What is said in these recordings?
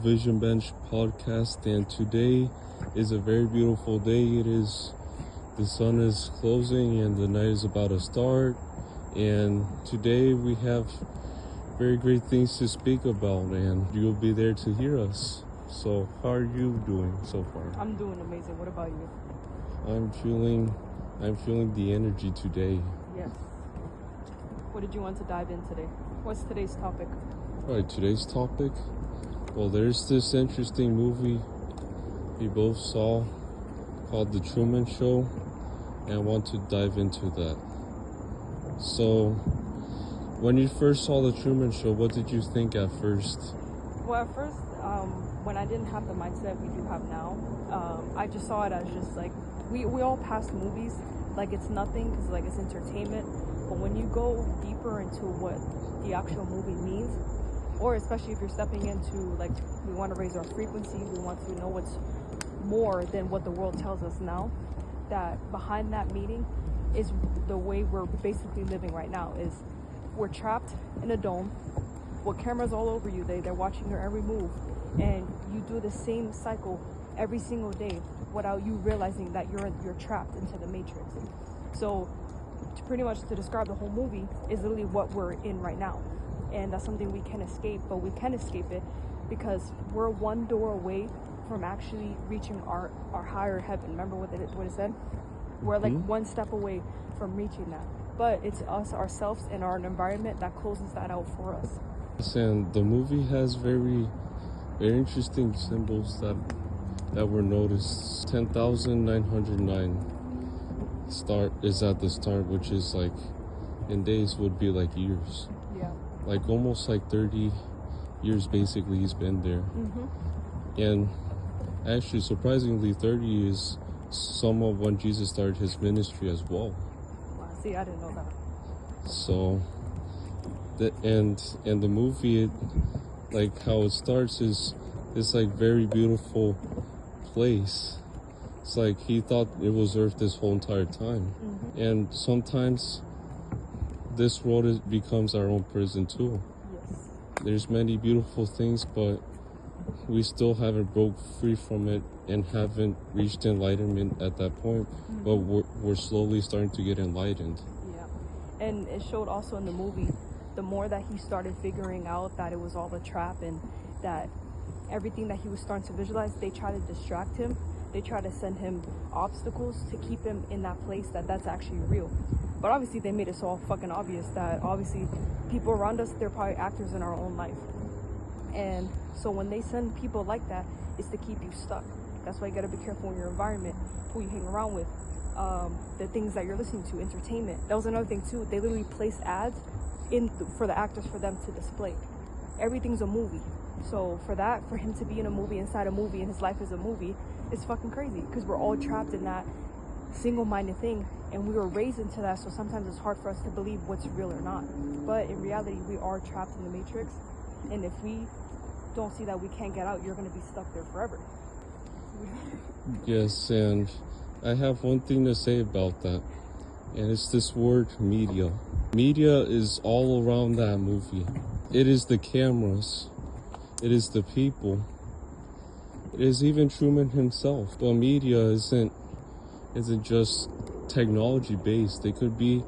Vision Bench podcast, and today is a very beautiful day. The sun is closing and the night is about to start, and today we have very great things to speak about, and you'll be there to hear us. So how are you doing so far? I'm doing amazing. What about you? I'm feeling the energy today. Yes. What did you want to dive in today? What's today's topic? All right, today's topic. Well, there's this interesting movie we both saw called The Truman Show, and I want to dive into that. So, when you first saw The Truman Show, what did you think at first? Well, at first, when I didn't have the mindset we do have now, I just saw it as just like, we all pass movies like it's nothing because like it's entertainment. But when you go deeper into what the actual movie means, or especially if you're stepping into, like, we want to raise our frequency, we want to know what's more than what the world tells us now, that behind that meaning is the way we're basically living right now. Is we're trapped in a dome with cameras all over you. They're watching your every move, and you do the same cycle every single day without you realizing that you're trapped into the matrix. So to describe the whole movie is literally what we're in right now. And that's something we can escape, but we can escape it because we're one door away from actually reaching our higher heaven. Remember what it said? We're like one step away from reaching that. But it's us, ourselves, and our environment that closes that out for us. And the movie has very, very interesting symbols that were noticed. 10,909 start is at the start, which is like in days would be like years. Yeah. Like almost like 30 years basically he's been there. And actually surprisingly 30 is some of when Jesus started his ministry as well. Wow, see, I didn't know that. So the the movie, like how it starts is this like very beautiful place. It's like he thought it was Earth this whole entire time. And sometimes this world becomes our own prison too. Yes. There's many beautiful things, but we still haven't broke free from it and haven't reached enlightenment at that point. But we're slowly starting to get enlightened. Yeah. And it showed also in the movie, the more that he started figuring out that it was all a trap and that everything that he was starting to visualize, they try to distract him. They try to send him obstacles to keep him in that place that's actually real. But obviously they made it so fucking obvious that obviously people around us, they're probably actors in our own life. And so when they send people like that, it's to keep you stuck. That's why you gotta be careful in your environment, who you hang around with, the things that you're listening to, entertainment. That was another thing too. They literally place ads for the actors for them to display. Everything's a movie. So for him to be in a movie inside a movie and his life is a movie, it's fucking crazy because we're all trapped in that single-minded thing, and we were raised into that, so sometimes it's hard for us to believe what's real or not. But in reality, we are trapped in the matrix, and if we don't see that we can't get out, you're going to be stuck there forever. Yes, and I have one thing to say about that, and it's this word media. Media is all around that movie. It is the cameras, it is the people, it is even Truman himself. But media isn't just technology based. It could be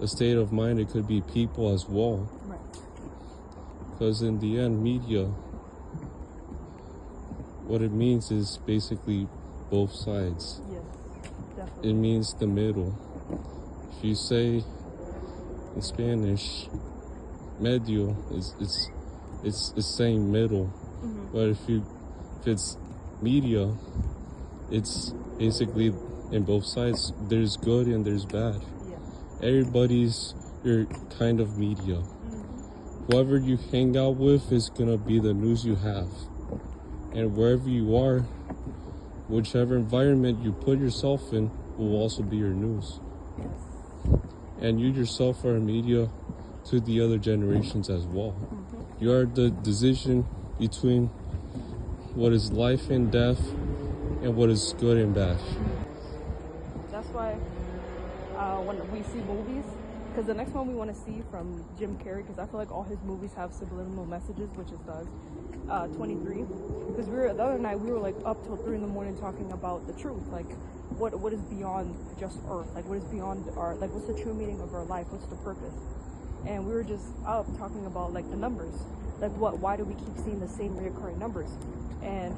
a state of mind, it could be people as well. Right. Because in the end, media, what it means is basically both sides. Yes, definitely. It means the middle. If you say in Spanish, medio, it's saying middle. But if it's media, it's basically in both sides. There's good and there's bad. Yeah. Everybody's your kind of media. Whoever you hang out with is gonna be the news you have. And wherever you are, whichever environment you put yourself in will also be your news. Yes. And you yourself are a media to the other generations as well. You are the decision between what is life and death and what is good and bad. That's why when we see movies, Because the next one we want to see from Jim Carrey, because I feel like all his movies have subliminal messages, which it does. 23, because the other night we were like up till 3 in the morning talking about the truth, like what is beyond just Earth, like what is beyond our, like what's the true meaning of our life, what's the purpose. And we were just up talking about like the numbers, like why do we keep seeing the same reoccurring numbers. And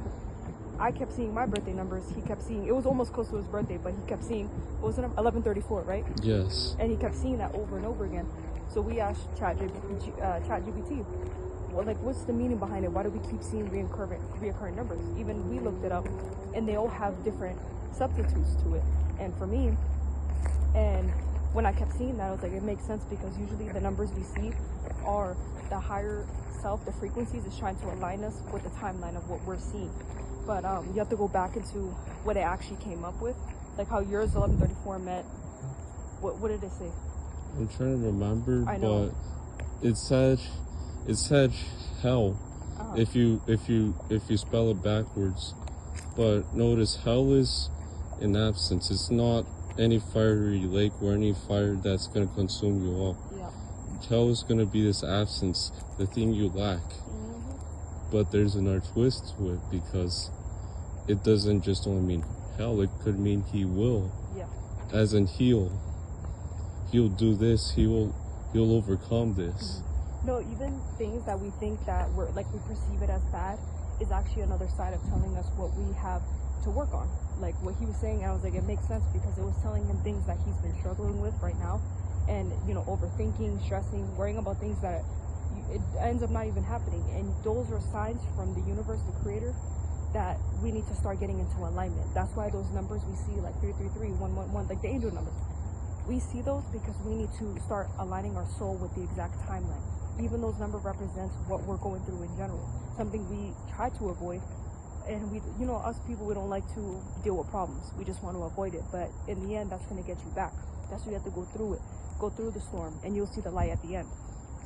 I kept seeing my birthday numbers, he kept seeing, it was almost close to his birthday, but he kept seeing, what was the number, 1134, right? Yes. And he kept seeing that over and over again. So we asked ChatGPT, well, like, what's the meaning behind it? Why do we keep seeing reoccurring numbers? Even we looked it up, and they all have different substitutes to it. And for me, and when I kept seeing that, I was like, it makes sense, because usually the numbers we see are the higher self, the frequencies is trying to align us with the timeline of what we're seeing. But you have to go back into what it actually came up with, like how yours 1134 meant. What did it say? I'm trying to remember, I know. but it said hell. If you spell it backwards. But notice, hell is an absence. It's not any fiery lake or any fire that's gonna consume you all. Yeah. Hell is gonna be this absence, the thing you lack. But there's another twist to it, because it doesn't just only mean hell, it could mean he will. Yeah. As in he'll do this, he'll overcome this. No, even things that we think that we're like, we perceive it as bad, is actually another side of telling us what we have to work on. Like what he was saying, I was like, it makes sense, because it was telling him things that he's been struggling with right now, and overthinking, stressing, worrying about things that it ends up not even happening. And those are signs from the universe, the creator, that we need to start getting into alignment. That's why those numbers we see, like 333, 111, like the angel numbers, we see those because we need to start aligning our soul with the exact timeline. Even those numbers represents what we're going through in general, something we try to avoid. And we, us people, we don't like to deal with problems. We just want to avoid it. But in the end, that's going to get you back. That's why you have to go through it. Go through the storm, and you'll see the light at the end.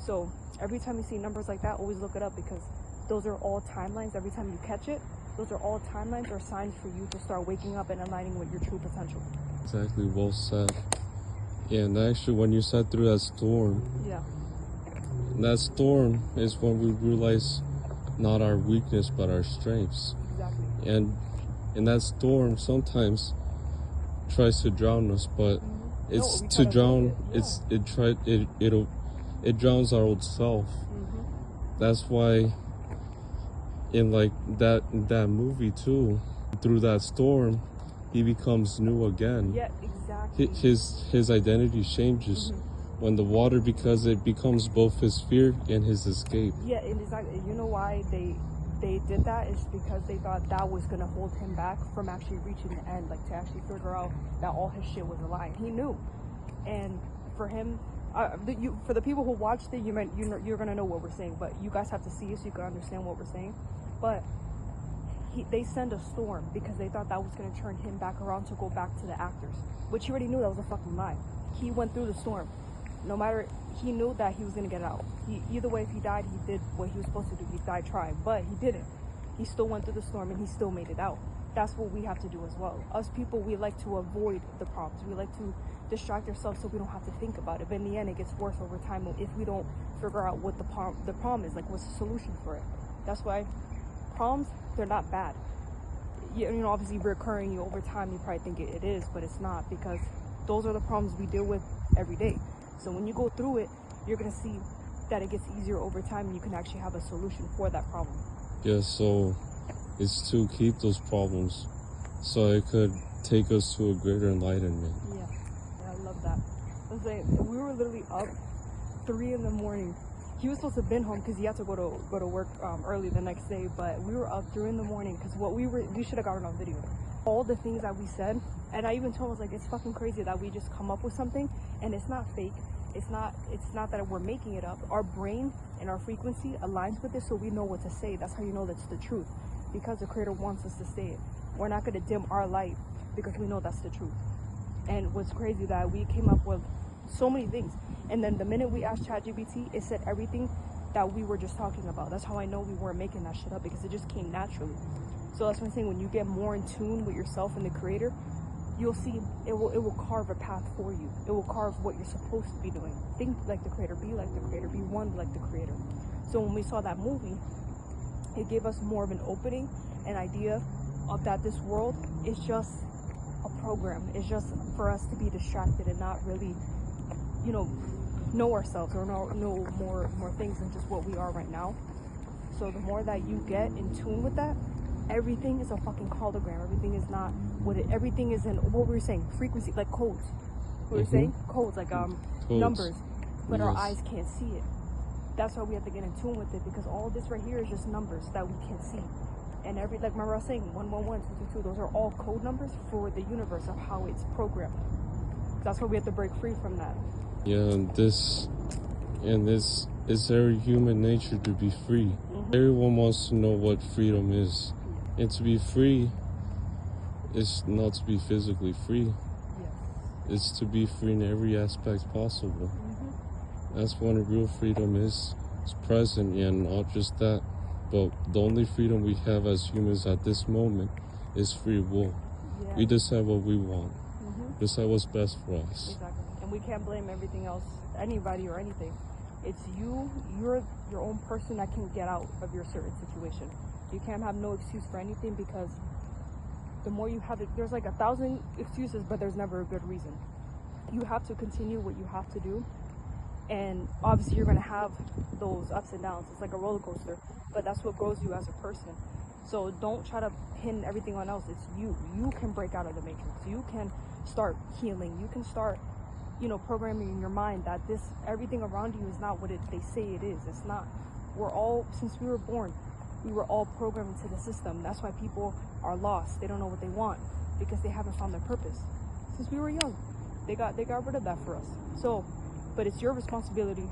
So every time you see numbers like that, always look it up, because those are all timelines. Every time you catch it, those are all timelines or signs for you to start waking up and aligning with your true potential. Exactly, well said. Yeah, and actually, when you sat through that storm, that storm is when we realize not our weakness but our strengths. Exactly. And in that storm, sometimes tries to drown us, but it's to drown. It drowns our old self. That's why, in like that movie too, through that storm, he becomes new again. Yeah, exactly. His identity changes when the water, because it becomes both his fear and his escape. Yeah, and exactly. You know why they did that is because they thought that was gonna hold him back from actually reaching the end, like to actually figure out that all his shit was a lie. He knew, and for him, for the people who watched it, you're gonna know what we're saying, but you guys have to see it so you can understand what we're saying. But they sent a storm because they thought that was gonna turn him back around to go back to the actors, which he already knew that was a fucking lie. He went through the storm. No matter, he knew that he was gonna get out. Either way, if he died, he did what he was supposed to do. He died trying, but he didn't. He still went through the storm and he still made it out. That's what we have to do as well. Us people, we like to avoid the problems. We like to distract ourselves so we don't have to think about it. But in the end, it gets worse over time if we don't figure out what the problem is, like what's the solution for it. That's why problems, they're not bad. Obviously recurring over time, you probably think it is, but it's not, because those are the problems we deal with every day. So when you go through it, you're going to see that it gets easier over time, and you can actually have a solution for that problem. Yeah, so it's to keep those problems so it could take us to a greater enlightenment. Yeah, I love that. I was like, we were literally up 3 in the morning. He was supposed to have been home because he had to go to work early the next day, but we were up 3 in the morning because we should have gotten on video. All the things that we said, and I even told him, I was like, it's fucking crazy that we just come up with something and it's not fake. It's not that we're making it up. Our brain and our frequency aligns with it, so we know what to say. That's how you know that's the truth, because the creator wants us to say it. We're not going to dim our light because we know that's the truth. And what's crazy that we came up with so many things, and then the minute we asked ChatGPT, it said everything that we were just talking about. That's how I know we weren't making that shit up, because it just came naturally. So that's what I'm saying, when you get more in tune with yourself and the creator, you'll see it will carve a path for you. It will carve what you're supposed to be doing. Think like the creator, be like the creator, be one like the creator. So when we saw that movie, it gave us more of an opening, an idea of that this world is just a program. It's just for us to be distracted and not really, you know ourselves or know more things than just what we are right now. So the more that you get in tune with that, everything is a fucking hologram. Everything is not what it. Everything is in what we were saying, frequency, like codes. We were saying codes, like Codes. numbers, but our Yes. eyes can't see it. That's why we have to get in tune with it, because all this right here is just numbers that we can't see. And like remember I was saying 111, 222, those are all code numbers for the universe of how it's programmed. That's why we have to break free from that. Yeah, and this is every human nature to be free. Everyone wants to know what freedom is. And to be free is not to be physically free. Yes. It's to be free in every aspect possible. That's when real freedom is. It's present, and not just that. But the only freedom we have as humans at this moment is free will. Yeah. We decide what we want. Decide what's best for us. Exactly. And we can't blame everything else, anybody or anything. It's you're your own person that can get out of your certain situation. You can't have no excuse for anything, because the more you have it, there's like 1,000 excuses, but there's never a good reason. You have to continue what you have to do. And obviously you're gonna have those ups and downs. It's like a roller coaster, but that's what grows you as a person. So don't try to pin everything on else. It's you. You can break out of the matrix. You can start healing. You can start, programming in your mind that everything around you is not what they say it is. It's not. We're all, since we were born, we were all programmed into the system. That's why people are lost. They don't know what they want, because they haven't found their purpose. Since we were young, they got rid of that for us. So, but it's your responsibility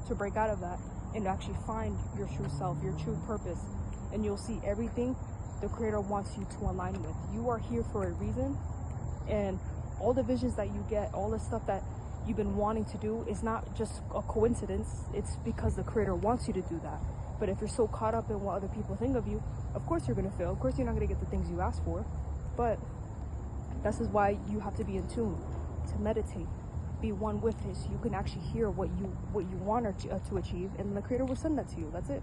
to break out of that and actually find your true self, your true purpose, and you'll see everything the Creator wants you to align with. You are here for a reason, and all the visions that you get, all the stuff that you've been wanting to do is not just a coincidence. It's because the Creator wants you to do that. But if you're so caught up in what other people think of you, of course you're going to fail. Of course you're not going to get the things you ask for. But this is why you have to be in tune, to meditate, be one with it, so you can actually hear what you want to achieve, and the Creator will send that to you. That's it.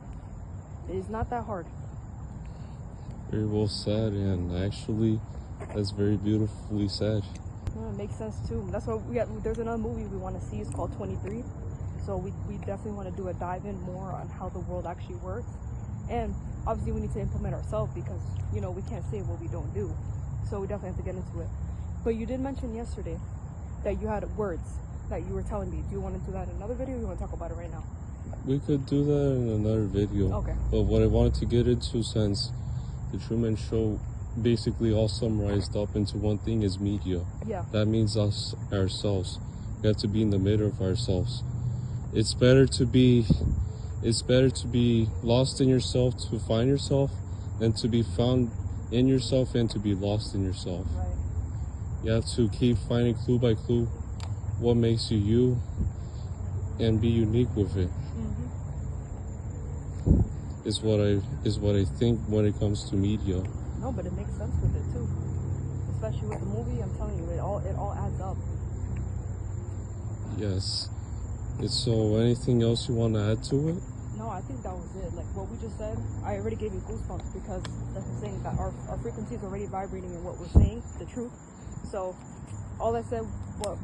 It is not that hard. Very well said, and actually, that's very beautifully said. It makes sense too. That's why there's another movie we want to see. It's called 23. So we definitely want to do a dive in more on how the world actually works. And obviously we need to implement ourselves, because, we can't say what we don't do. So we definitely have to get into it. But you did mention yesterday that you had words that you were telling me. Do you want to do that in another video, or you want to talk about it right now? We could do that in another video. Okay. But what I wanted to get into, since the Truman Show basically all summarized up into one thing, is media. Yeah. That means us, ourselves. We have to be in the middle of ourselves. It's better to be lost in yourself to find yourself, than to be found in yourself and to be lost in yourself. Right. You have to keep finding clue by clue what makes you you, and be unique with it. Is what I think when it comes to media. No, but it makes sense with it too. Especially with the movie, I'm telling you, it all adds up. Yes. So anything else you want to add to it? No, I think that was it. Like what we just said, I already gave you goosebumps, because that's the thing, that our frequency is already vibrating in what we're saying, the truth. So all I said,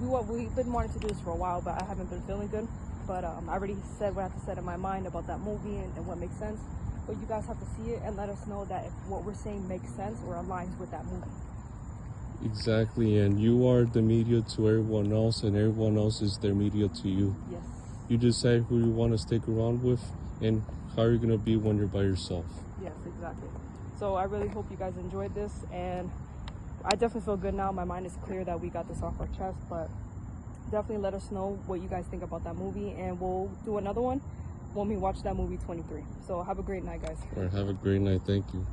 we've been wanting to do this for a while, but I haven't been feeling good. But I already said what I have to say in my mind about that movie and what makes sense. But you guys have to see it and let us know that if what we're saying makes sense or aligns with that movie. Exactly, and you are the media to everyone else, and everyone else is their media to you. Yes. You decide who you want to stick around with, and how you're going to be when you're by yourself. Yes, exactly. So I really hope you guys enjoyed this, and I definitely feel good now. My mind is clear that we got this off our chest, but definitely let us know what you guys think about that movie, and we'll do another one when we watch that movie 23. So have a great night, guys. Or have a great night. Thank you.